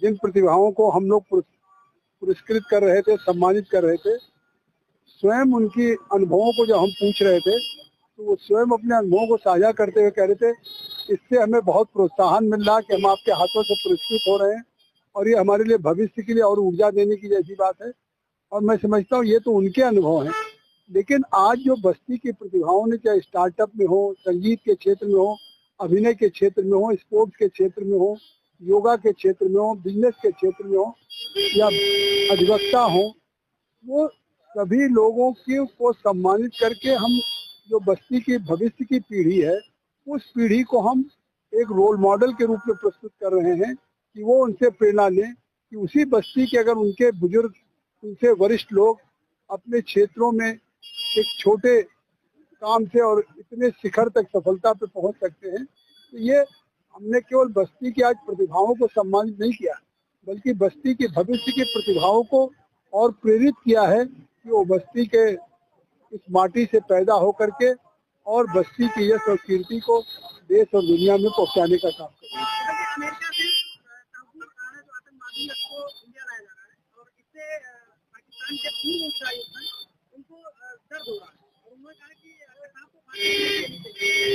जिन प्रतिभाओं को हम लोग पुरस्कृत कर रहे थे, सम्मानित कर रहे थे, स्वयं उनकी अनुभवों को जब हम पूछ रहे थे तो वो स्वयं अपने अनुभवों को साझा करते हुए कह रहे थे, इससे हमें बहुत प्रोत्साहन मिल रहा कि हम आपके हाथों से पुरस्कृत हो रहे हैं और ये हमारे लिए भविष्य के लिए और ऊर्जा देने की जैसी बात है। और मैं समझता हूँ ये तो उनके अनुभव हैं, लेकिन आज जो बस्ती की प्रतिभाओं ने, चाहे स्टार्टअप में हो, संगीत के क्षेत्र में हो, अभिनय के क्षेत्र में हो, स्पोर्ट्स के क्षेत्र में हो, योगा के क्षेत्र में हो, बिजनेस के क्षेत्र में हो या अधिवक्ता हो, वो सभी लोगों को सम्मानित करके हम जो बस्ती की भविष्य की पीढ़ी है, उस पीढ़ी को हम एक रोल मॉडल के रूप में प्रस्तुत कर रहे हैं कि वो उनसे प्रेरणा लें कि उसी बस्ती के अगर उनके बुजुर्ग, उनसे वरिष्ठ लोग अपने क्षेत्रों में एक छोटे काम से और इतने शिखर तक सफलता पे पहुंच सकते हैं। तो ये हमने केवल बस्ती की आज प्रतिभाओं को सम्मानित नहीं किया, बल्कि बस्ती की भविष्य की प्रतिभाओं को और प्रेरित किया है कि वो बस्ती के इस माटी से पैदा होकर के और बस्ती की यश और कीर्ति को देश और दुनिया में पहुंचाने का काम करें।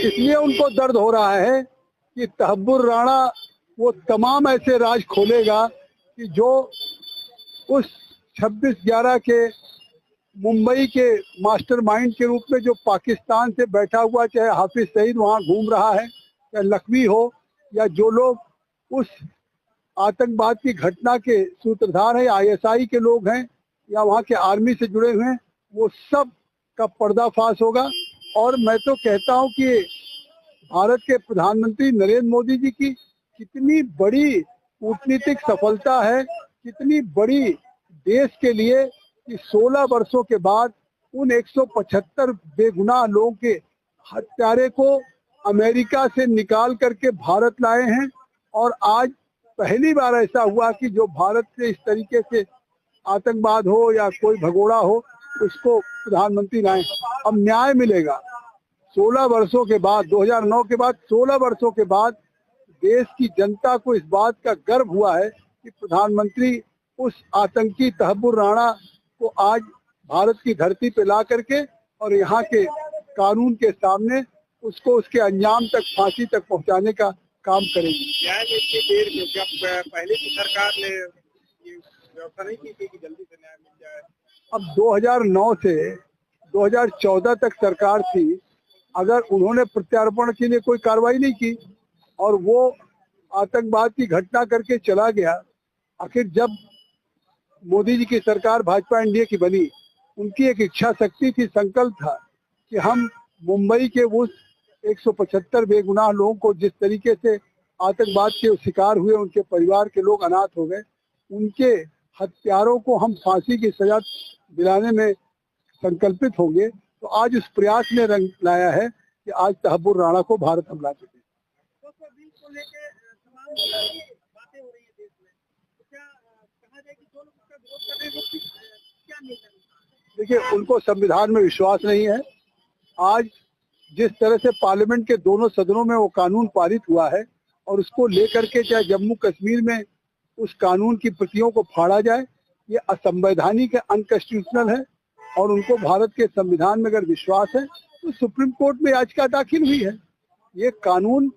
इसलिए उनको दर्द हो रहा है कि तहब्बुर राणा वो तमाम ऐसे राज खोलेगा कि जो उस 26/11 के मुंबई के मास्टरमाइंड के रूप में जो पाकिस्तान से बैठा हुआ, चाहे हाफिज सईद वहाँ घूम रहा है, चाहे लखवी हो, या जो लोग उस आतंकवाद की घटना के सूत्रधार हैं, ISI के लोग हैं या वहाँ के आर्मी से जुड़े हुए हैं, वो सब का पर्दाफाश होगा। और मैं तो कहता हूँ कि भारत के प्रधानमंत्री नरेंद्र मोदी जी की कितनी बड़ी कूटनीतिक सफलता है, कितनी बड़ी देश के लिए कि 16 वर्षों के बाद उन 175 बेगुनाह लोगों के हत्यारे को अमेरिका से निकाल करके भारत लाए हैं। और आज पहली बार ऐसा हुआ कि जो भारत से इस तरीके से आतंकवाद हो या कोई भगोड़ा हो, उसको प्रधानमंत्री लाए। अब न्याय मिलेगा 16 वर्षों के बाद, 2009 के बाद 16 वर्षों के बाद देश की जनता को इस बात का गर्व हुआ है कि प्रधानमंत्री उस आतंकी तहब्बुर राणा को आज भारत की धरती पे ला करके और यहाँ के कानून के सामने उसको उसके अंजाम तक, फांसी तक पहुँचाने का काम करेगी। इतनी देर में जब पहले की सरकार ने व्यवस्था नहीं की थी कि जल्दी से न्याय मिल जाए। अब 2009 से 2014 तक सरकार थी, अगर उन्होंने प्रत्यार्पण के लिए कोई कार्रवाई नहीं की और वो आतंकवाद की घटना करके चला गया, आखिर जब मोदी जी की सरकार भाजपा NDA की बनी, उनकी एक इच्छा शक्ति थी, संकल्प था कि हम मुंबई के उस 175 बेगुनाह लोगों को, जिस तरीके से आतंकवाद के शिकार हुए, उनके परिवार के लोग अनाथ हो गए, उनके हत्यारों को हम फांसी की सजा दिलाने में संकल्पित होंगे। तो आज उस प्रयास ने रंग लाया है कि आज तहब्बुर राणा को भारत हम ला चुके हैं। देखिए, उनको संविधान में विश्वास नहीं है। आज जिस तरह से पार्लियामेंट के दोनों सदनों में वो कानून पारित हुआ है और उसको लेकर के चाहे जम्मू कश्मीर में उस कानून की प्रतियों को फाड़ा जाए, ये असंवैधानिक है, अनकॉन्स्टिट्यूशनल है। और उनको भारत के संविधान में अगर विश्वास है तो सुप्रीम कोर्ट में याचिका दाखिल हुई है। ये कानून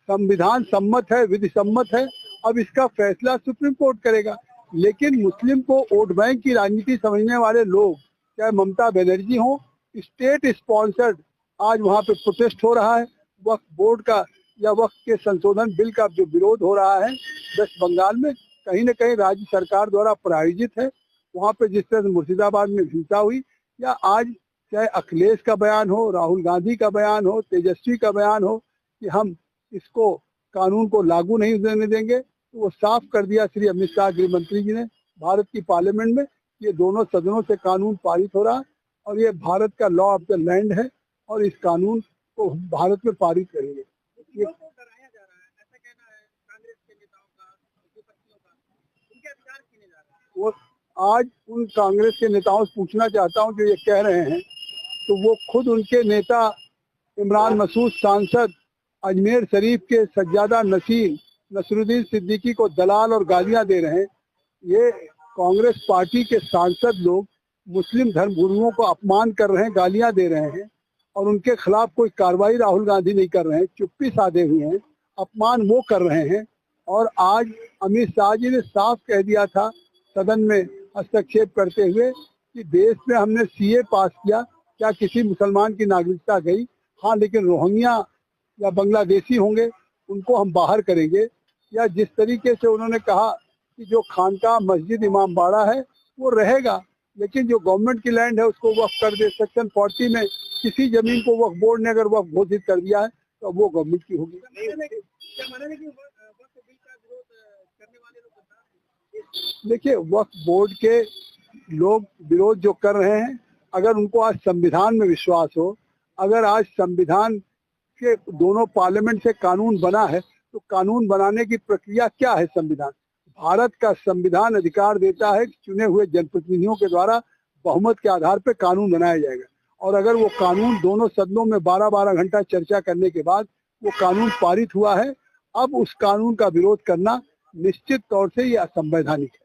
संविधान सम्मत है, विधि सम्मत है। अब इसका फैसला सुप्रीम कोर्ट करेगा। लेकिन मुस्लिम को वोट बैंक की राजनीति समझने वाले लोग, चाहे ममता बनर्जी हो, स्टेट स्पॉन्सर्ड आज वहाँ पे प्रोटेस्ट हो रहा है। वक्फ बोर्ड का या वक्फ के संशोधन बिल का जो विरोध हो रहा है वेस्ट बंगाल में, कहीं न कहीं राज्य सरकार द्वारा प्रायोजित है। वहाँ पे जिस तरह से मुर्शिदाबाद में हिंसा हुई, या आज चाहे अखिलेश का बयान हो, राहुल गांधी का बयान हो, तेजस्वी का बयान हो कि हम इसको कानून को लागू नहीं होने देंगे, तो वो साफ कर दिया श्री अमित शाह गृह मंत्री जी ने भारत की पार्लियामेंट में, ये दोनों सदनों से कानून पारित हो रहा है और ये भारत का लॉ ऑफ द लैंड है और इस कानून को भारत में पारित करेंगे। वो आज उन कांग्रेस के नेताओं से पूछना चाहता हूं जो ये कह रहे हैं, तो वो खुद उनके नेता इमरान मसूद सांसद, अजमेर शरीफ के सज्जादा नसीर, नसरुद्दीन सिद्दीकी को दलाल और गालियां दे रहे हैं। ये कांग्रेस पार्टी के सांसद लोग मुस्लिम धर्मगुरुओं को अपमान कर रहे हैं, गालियां दे रहे हैं और उनके खिलाफ कोई कार्रवाई राहुल गांधी नहीं कर रहे हैं, चुप्पी साधे हुए हैं, अपमान वो कर रहे हैं। और आज अमित शाह जी ने साफ कह दिया था सदन में हस्तक्षेप करते हुए कि देश में हमने सीए पास किया, क्या किसी मुसलमान की नागरिकता गई? हाँ, लेकिन रोहिंग्या या बांग्लादेशी होंगे उनको हम बाहर करेंगे। या जिस तरीके से उन्होंने कहा कि जो खानका मस्जिद इमाम बाड़ा है वो रहेगा, लेकिन जो गवर्नमेंट की लैंड है उसको वक्फ कर दे। सेक्शन 40 में किसी जमीन को वक्फ बोर्ड ने अगर वक्फ घोषित कर दिया है तो वो गवर्नमेंट की होगी। देखिए, वक्फ बोर्ड के लोग विरोध जो कर रहे हैं, अगर उनको आज संविधान में विश्वास हो, अगर आज संविधान के दोनों पार्लियामेंट से कानून बना है तो कानून बनाने की प्रक्रिया क्या है? संविधान, भारत का संविधान अधिकार देता है कि चुने हुए जनप्रतिनिधियों के द्वारा बहुमत के आधार पर कानून बनाया जाएगा। और अगर वो कानून दोनों सदनों में 12-12 घंटा चर्चा करने के बाद वो कानून पारित हुआ है, अब उस कानून का विरोध करना निश्चित तौर से ये असंवैधानिक है।